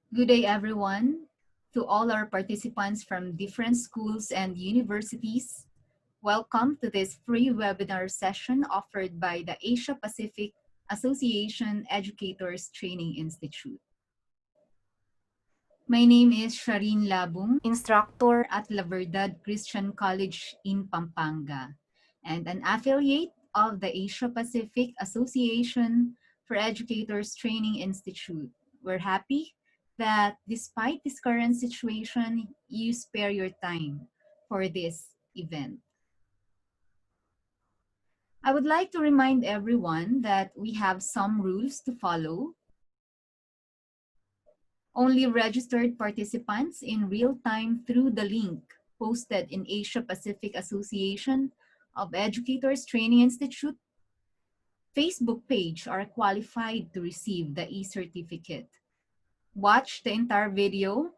Good day, everyone. To all our participants from different schools and universities, welcome to this free webinar session offered by the Asia Pacific Association Educators Training Institute. My name is Shireen Labung, instructor at La Verdad Christian College in Pampanga, and an affiliate of the Asia Pacific Association for Educators Training Institute. We're happy that despite this current situation, you spare your time for this event. I would like to remind everyone that we have some rules to follow. Only registered participants in real time through the link posted in Asia Pacific Association of Educators Training Institute Facebook page are qualified to receive the e-certificate. Watch the entire video,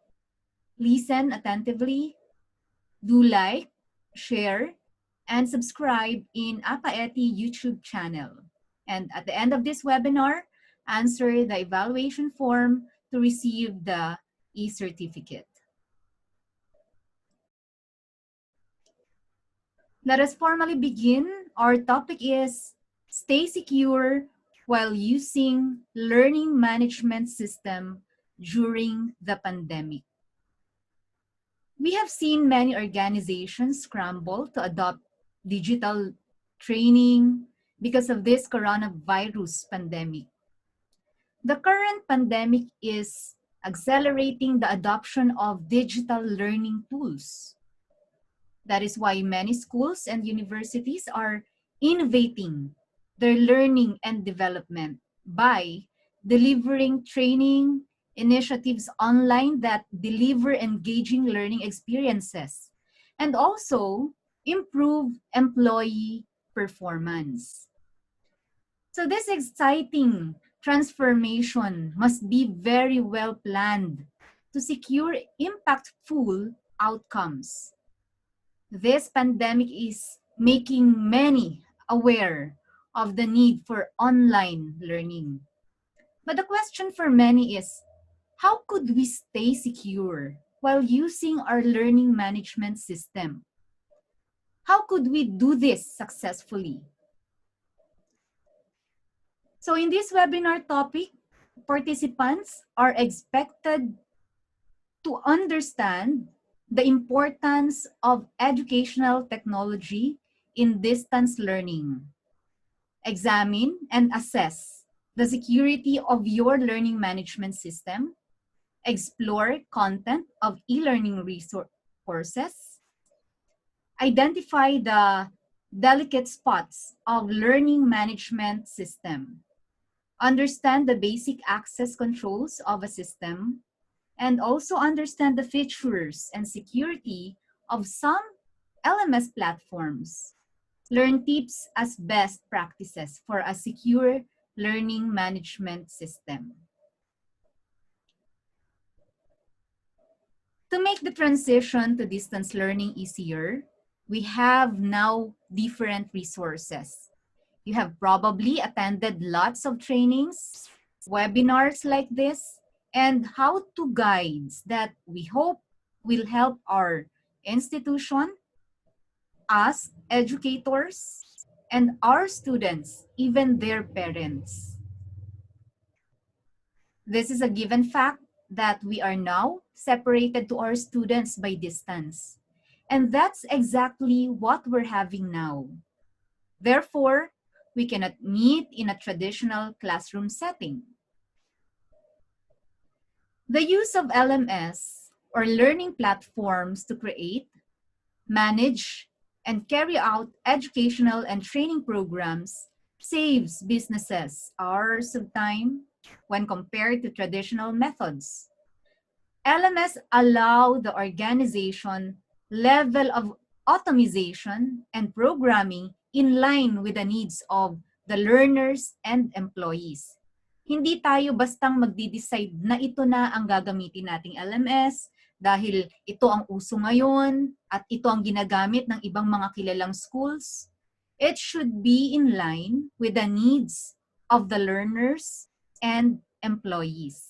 listen attentively, do like, share, and subscribe in APAETI YouTube channel. And at the end of this webinar, answer the evaluation form to receive the e-certificate. Let us formally begin. Our topic is stay secure while using learning management system during the pandemic. We have seen many organizations scramble to adopt digital training because of this coronavirus pandemic. The current pandemic is accelerating the adoption of digital learning tools. That is why many schools and universities are innovating their learning and development by delivering training initiatives online that deliver engaging learning experiences and also improve employee performance. So this exciting transformation must be very well planned to secure impactful outcomes. This pandemic is making many aware of the need for online learning. But the question for many is, how could we stay secure while using our learning management system? How could we do this successfully? So in this webinar topic, participants are expected to understand the importance of educational technology in distance learning. Examine and assess the security of your learning management system. Explore content of e-learning resources. Identify the delicate spots of learning management system. Understand the basic access controls of a system, and also understand the features and security of some LMS platforms. Learn tips as best practices for a secure learning management system. To make the transition to distance learning easier, we have now different resources. You have probably attended lots of trainings, webinars like this, and how-to guides that we hope will help our institution, us educators, and our students, even their parents. This is a given fact that we are now separated to our students by distance. And that's exactly what we're having now. Therefore, we cannot meet in a traditional classroom setting. The use of LMS or learning platforms to create, manage, and carry out educational and training programs saves businesses hours of time when compared to traditional methods. LMS allow the organization level of automation and programming in line with the needs of the learners and employees. Hindi tayo bastang magdi-decide na ito na ang gagamitin nating LMS dahil ito ang uso ngayon at ito ang ginagamit ng ibang mga kilalang schools. It should be in line with the needs of the learners and employees.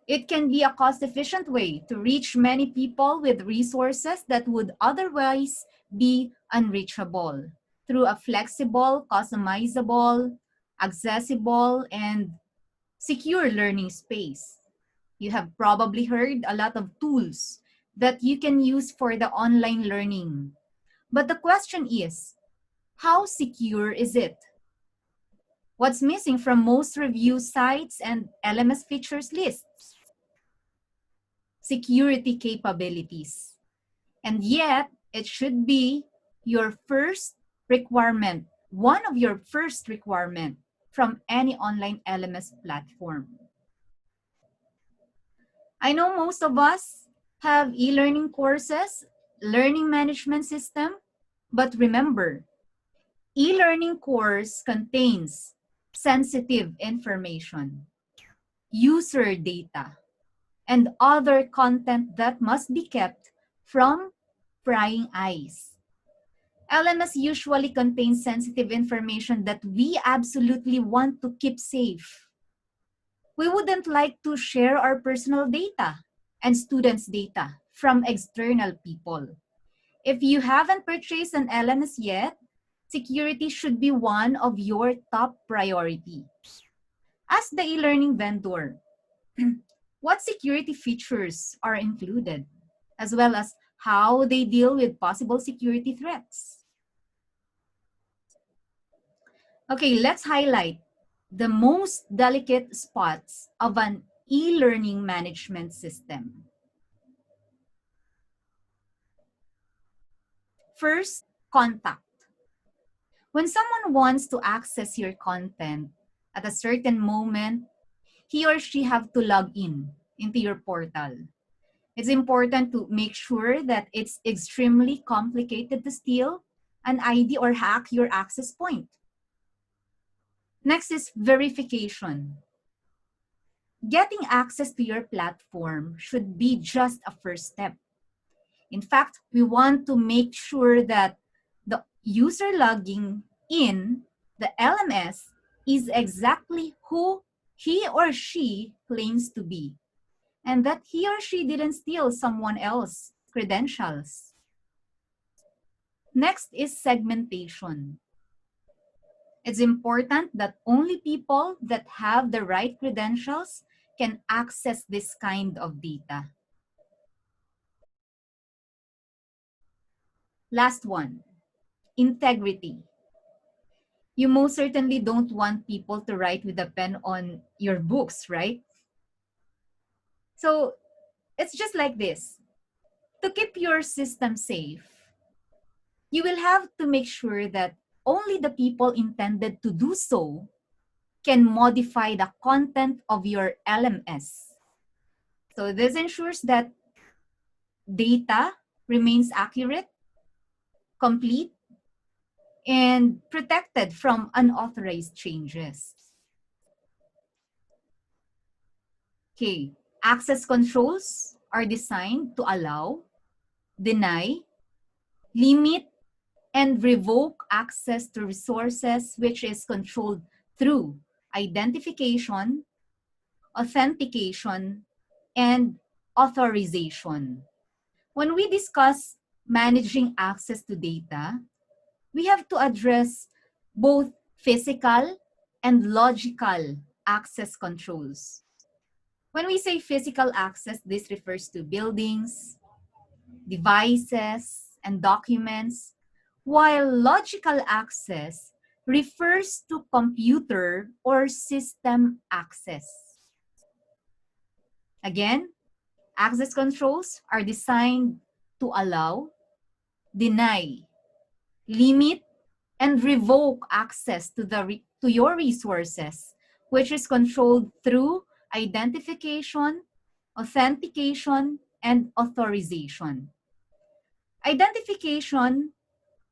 It can be a cost-efficient way to reach many people with resources that would otherwise be unreachable through a flexible, customizable, accessible, and secure learning space. You have probably heard a lot of tools that you can use for the online learning. But the question is, how secure is it? What's missing from most review sites and LMS features lists? Security capabilities. And yet, it should be your first requirement, one of your first requirement from any online LMS platform. I know most of us have e-learning courses, learning management system, but remember, e-learning course contains sensitive information, user data, and other content that must be kept from prying eyes. LMS usually contains sensitive information that we absolutely want to keep safe. We wouldn't like to share our personal data and students' data from external people. If you haven't purchased an LMS yet, security should be one of your top priority. As the e-learning vendor, what security features are included, as well as how they deal with possible security threats? Okay, let's highlight the most delicate spots of an e-learning management system. First, contact. When someone wants to access your content at a certain moment, he or she have to log in into your portal. It's important to make sure that it's extremely complicated to steal an ID or hack your access point. Next is verification. Getting access to your platform should be just a first step. In fact, we want to make sure that the user logging in the LMS is exactly who he or she claims to be, and that he or she didn't steal someone else's credentials. Next is segmentation. It's important that only people that have the right credentials can access this kind of data. Last one, integrity. You most certainly don't want people to write with a pen on your books, right? So it's just like this. To keep your system safe, you will have to make sure that only the people intended to do so can modify the content of your LMS. So this ensures that data remains accurate, complete, and protected from unauthorized changes. Okay, access controls are designed to allow, deny, limit, and revoke access to resources, which is controlled through identification, authentication, and authorization. When we discuss managing access to data, we have to address both physical and logical access controls. When we say physical access, this refers to buildings, devices, and documents, while logical access refers to computer or system access. Again, access controls are designed to allow, deny, limit, and revoke access to your resources, which is controlled through identification, authentication, and authorization. Identification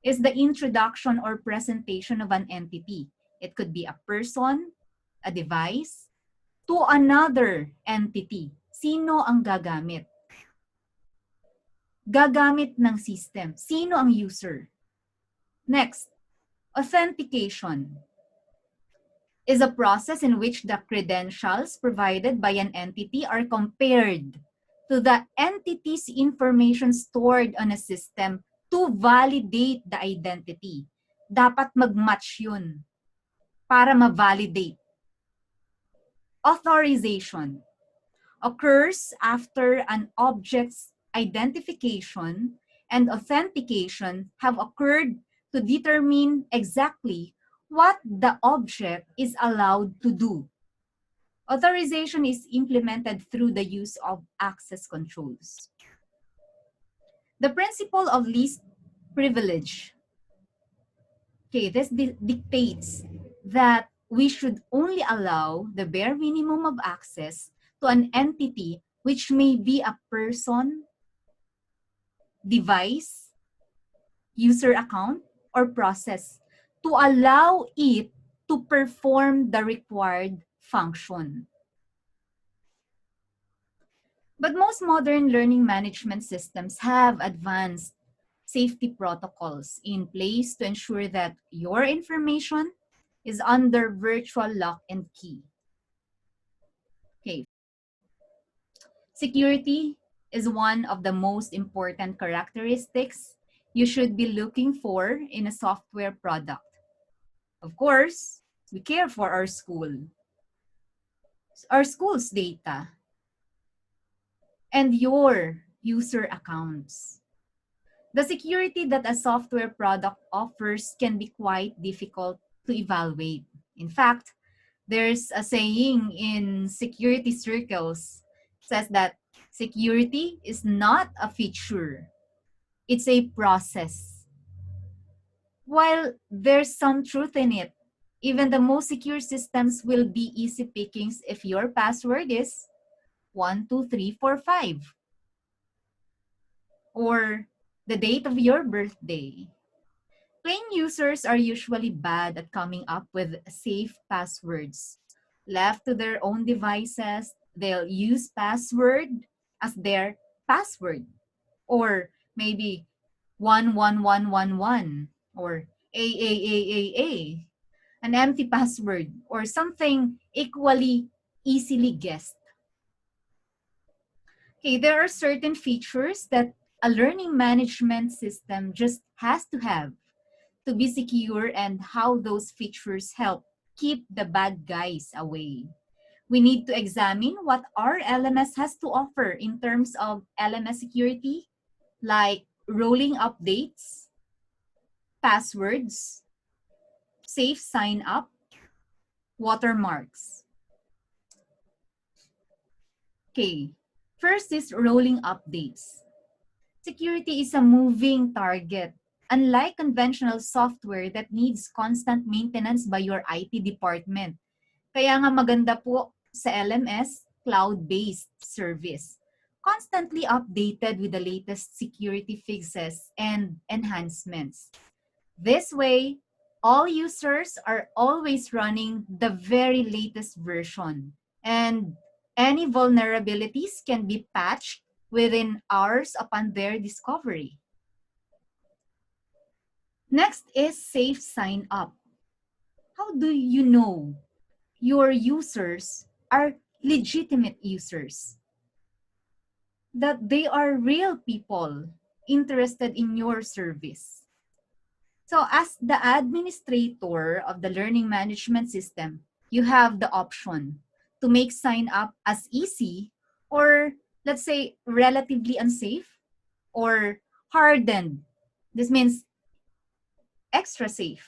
is the introduction or presentation of an entity. It could be a person, a device, to another entity. Sino ang gagamit? Gagamit ng system. Sino ang user? Next, authentication. is a process in which the credentials provided by an entity are compared to the entity's information stored on a system to validate the identity. Dapat mag-match yun para ma-validate. Authorization occurs after an object's identification and authentication have occurred to determine exactly what the object is allowed to do. Authorization is implemented through the use of access controls. The principle of least privilege. Okay, this dictates that we should only allow the bare minimum of access to an entity which may be a person, device, user account, or process to allow it to perform the required function. But most modern learning management systems have advanced safety protocols in place to ensure that your information is under virtual lock and key. Okay. Security is one of the most important characteristics you should be looking for in a software product. Of course, we care for our school's data, and your user accounts. The security that a software product offers can be quite difficult to evaluate. In fact, there's a saying in security circles says that security is not a feature, it's a process. While there's some truth in it, even the most secure systems will be easy pickings if your password is 12345 or the date of your birthday. Plain users are usually bad at coming up with safe passwords. Left to their own devices, they'll use password as their password. Or maybe 11111 or AAAAA, an empty password, or something equally easily guessed. Okay, there are certain features that a learning management system just has to have to be secure, and how those features help keep the bad guys away. We need to examine what our LMS has to offer in terms of LMS security, like rolling updates, passwords, safe sign up, watermarks. Okay, first is rolling updates. Security is a moving target. Unlike conventional software that needs constant maintenance by your IT department. Kaya nga maganda po sa LMS, cloud-based service. Constantly updated with the latest security fixes and enhancements. This way, all users are always running the very latest version, and any vulnerabilities can be patched within hours upon their discovery. Next is safe sign up. How do you know your users are legitimate users? That they are real people interested in your service. So as the administrator of the learning management system, you have the option to make sign up as easy or, let's say, relatively unsafe, or hardened. This means extra safe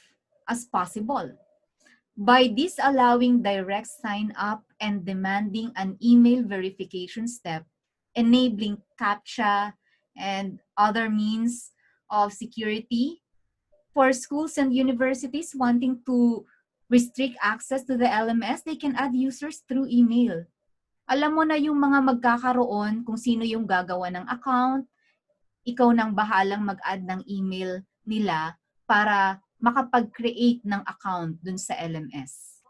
as possible. By disallowing direct sign up and demanding an email verification step, enabling CAPTCHA and other means of security for schools and universities wanting to restrict access to the LMS, they can add users through email. Alam mo na yung mga magkakaroon kung sino yung gagawa ng account, ikaw nang bahalang mag-add ng email nila para makapag-create ng account dun sa LMS.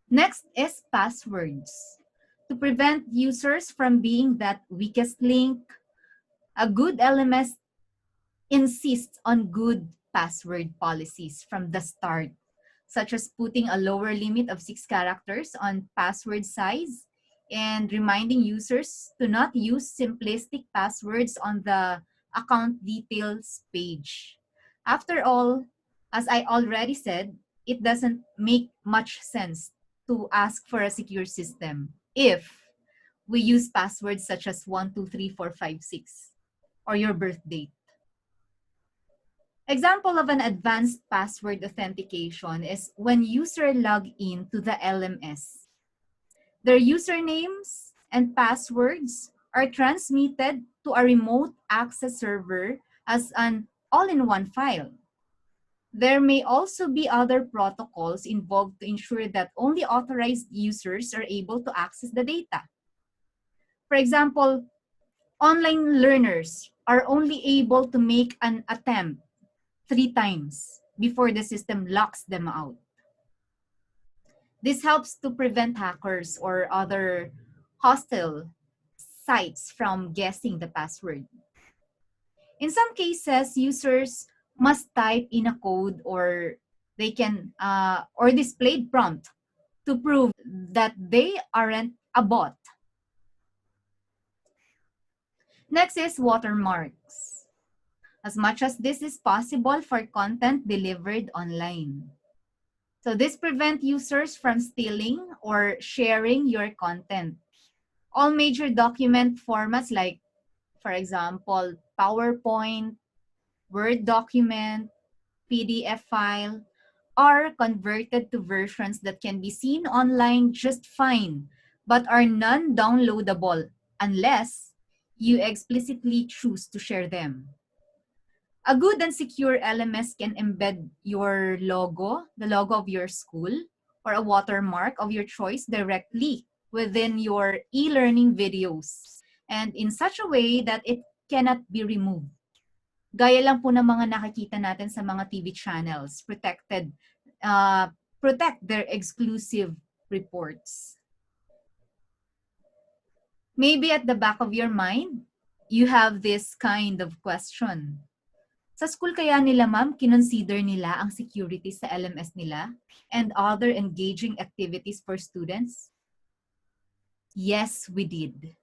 Next is passwords. To prevent users from being that weakest link, a good LMS insists on good password policies from the start. such as putting a lower limit of 6 characters on password size and reminding users to not use simplistic passwords on the account details page. After all, as I already said, it doesn't make much sense to ask for a secure system if we use passwords such as 123456 or your birth date. Example of an advanced password authentication is when user log in to the LMS. Their usernames and passwords are transmitted to a remote access server as an all-in-one file. There may also be other protocols involved to ensure that only authorized users are able to access the data. For example, online learners are only able to make an attempt 3 times before the system locks them out. This helps to prevent hackers or other hostile sites from guessing the password. In some cases, users must type in a code or they can or displayed prompt to prove that they aren't a bot. Next is watermarks. As much as this is possible for content delivered online. So this prevents users from stealing or sharing your content. All major document formats like, for example, PowerPoint, Word document, PDF file, are converted to versions that can be seen online just fine, but are non-downloadable unless you explicitly choose to share them. A good and secure LMS can embed your logo, the logo of your school, or a watermark of your choice directly within your e-learning videos and in such a way that it cannot be removed. Gaya lang po ng mga nakikita natin sa mga TV channels, protect their exclusive reports. Maybe at the back of your mind, you have this kind of question. Sa school kaya nila, ma'am, kinonsider nila ang security sa LMS nila and other engaging activities for students? Yes, we did.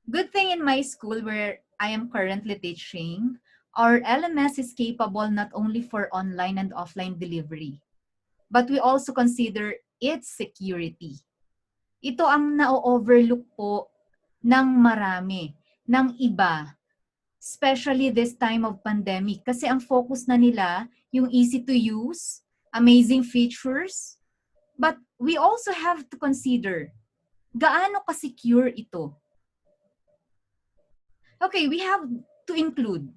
Good thing in my school where I am currently teaching, our LMS is capable not only for online and offline delivery, but we also consider its security. Ito ang na-overlook po ng marami, ng iba, especially this time of pandemic. Kasi ang focus na nila, yung easy to use, amazing features. But we also have to consider, gaano ka-secure ito? Okay, we have to include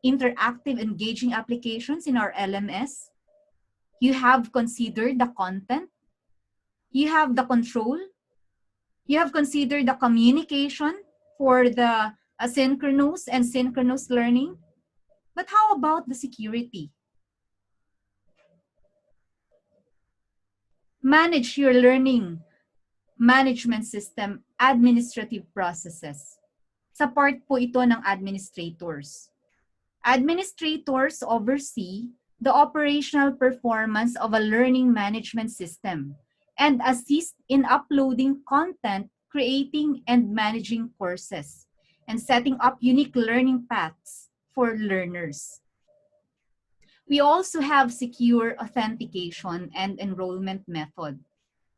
interactive engaging applications in our LMS. You have considered the content. You have the control. You have considered the communication for the asynchronous and synchronous learning. But how about the security? Manage your learning management system administrative processes. Sa part po ito ng administrators. Administrators oversee the operational performance of a learning management system and assist in uploading content, creating and managing courses, and setting up unique learning paths for learners. We also have secure authentication and enrollment method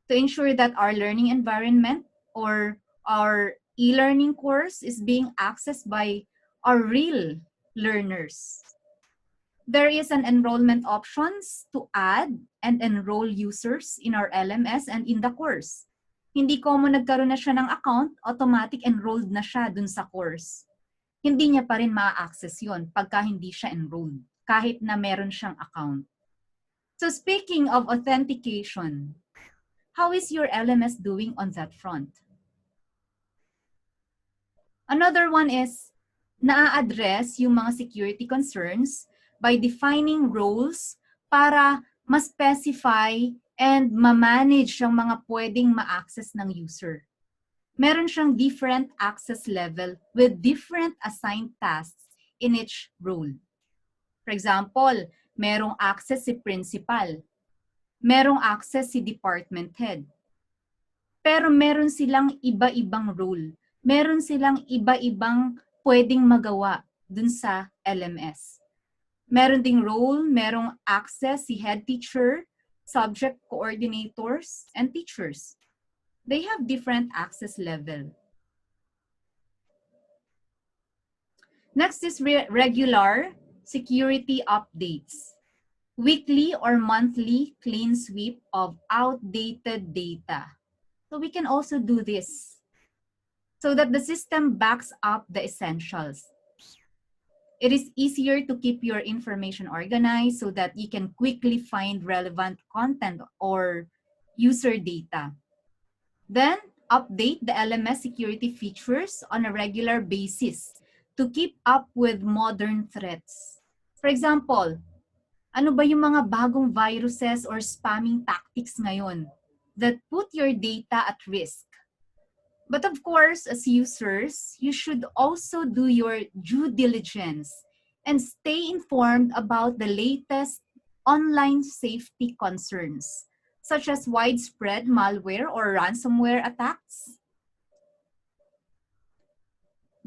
to ensure that our learning environment or our e-learning course is being accessed by our real learners. There is an enrollment options to add and enroll users in our LMS and in the course. Hindi common nagkaroon na siya ng account, automatic enrolled na siya dun sa course. Hindi niya pa rin ma-access yun pagka hindi siya enrolled, kahit na meron siyang account. So speaking of authentication, how is your LMS doing on that front? Another one is, na-address yung mga security concerns by defining roles para ma-specify and ma-manage yung mga pwedeng ma-access ng user. Meron siyang different access level with different assigned tasks in each role. For example, merong access si principal. merong access si department head. Pero meron silang iba-ibang role. Meron silang iba-ibang pwedeng magawa dun sa LMS. Meron ding role, merong access si head teacher, subject coordinators, and teachers. They have different access level. Next is regular security updates. Weekly or monthly clean sweep of outdated data. So we can also do this so that the system backs up the essentials. It is easier to keep your information organized so that you can quickly find relevant content or user data. Then, update the LMS security features on a regular basis to keep up with modern threats. For example, ano ba yung mga bagong viruses or spamming tactics ngayon that put your data at risk? But of course, as users, you should also do your due diligence and stay informed about the latest online safety concerns, such as widespread malware or ransomware attacks.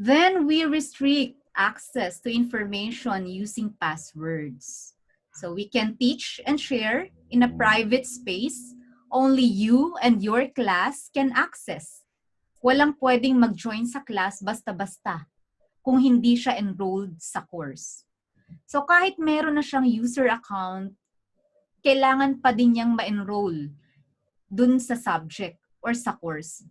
Then we restrict access to information using passwords. So we can teach and share in a private space. Only you and your class can access. Walang pwedeng mag-join sa class basta-basta kung hindi siya enrolled sa course. So kahit meron na siyang user account, kailangan pa din niyang ma-enroll dun sa subject or sa course.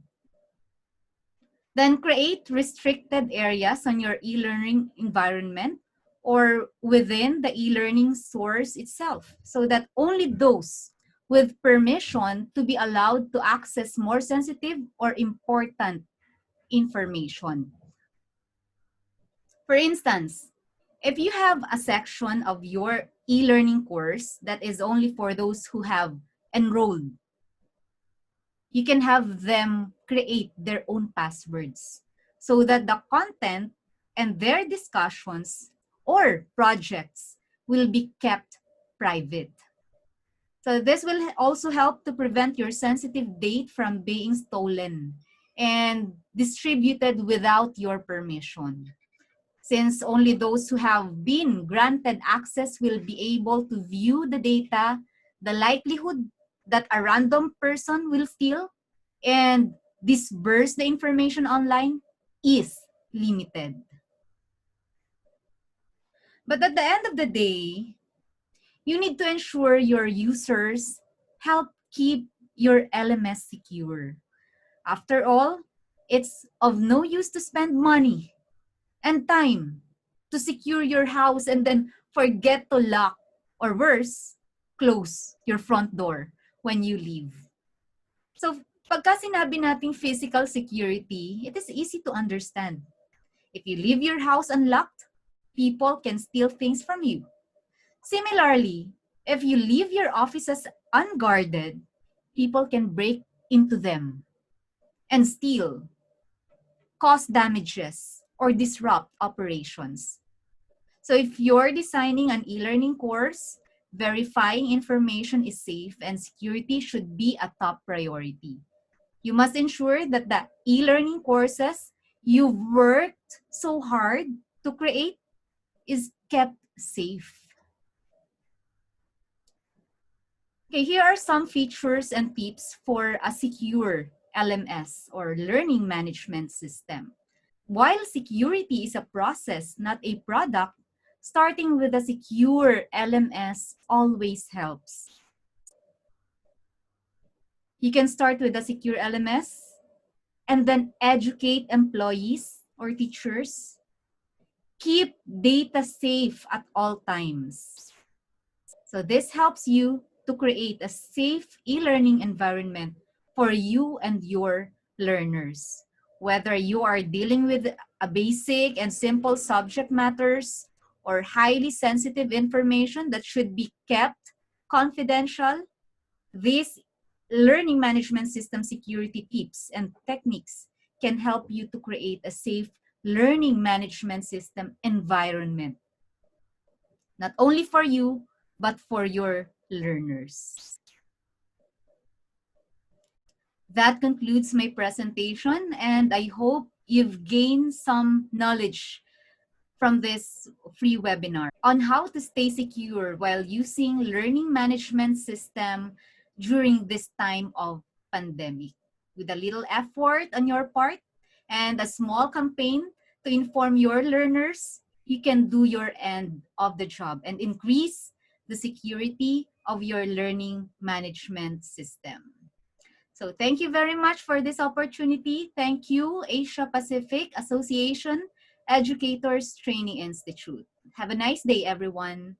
Then create restricted areas on your e-learning environment or within the e-learning source itself so that only those with permission to be allowed to access more sensitive or important information. For instance, if you have a section of your e-learning course that is only for those who have enrolled, you can have them create their own passwords so that the content and their discussions or projects will be kept private. So this will also help to prevent your sensitive data from being stolen and distributed without your permission. Since only those who have been granted access will be able to view the data, the likelihood that a random person will steal and disperse the information online is limited. But at the end of the day, you need to ensure your users help keep your LMS secure. After all, it's of no use to spend money and time to secure your house and then forget to lock or worse, close your front door when you leave. So pagka sinabi nating physical security, it is easy to understand. If you leave your house unlocked, people can steal things from you. Similarly, if you leave your offices unguarded, people can break into them and steal, cause damages, or disrupt operations. So if you're designing an e-learning course, verifying information is safe and security should be a top priority. You must ensure that the e-learning courses you've worked so hard to create is kept safe. Okay, here are some features and tips for a secure LMS or learning management system. While security is a process, not a product, starting with a secure LMS always helps. You can start with a secure LMS and then educate employees or teachers. Keep data safe at all times. So this helps you to create a safe e-learning environment for you and your learners. Whether you are dealing with a basic and simple subject matters or highly sensitive information that should be kept confidential, these learning management system security tips and techniques can help you to create a safe learning management system environment, not only for you, but for your learners. That concludes my presentation, and I hope you've gained some knowledge from this free webinar on how to stay secure while using learning management system during this time of pandemic. With a little effort on your part and a small campaign to inform your learners, you can do your end of the job and increase the security of your learning management system. So thank you very much for this opportunity. Thank you, Asia Pacific Association Educators Training Institute. Have a nice day, everyone.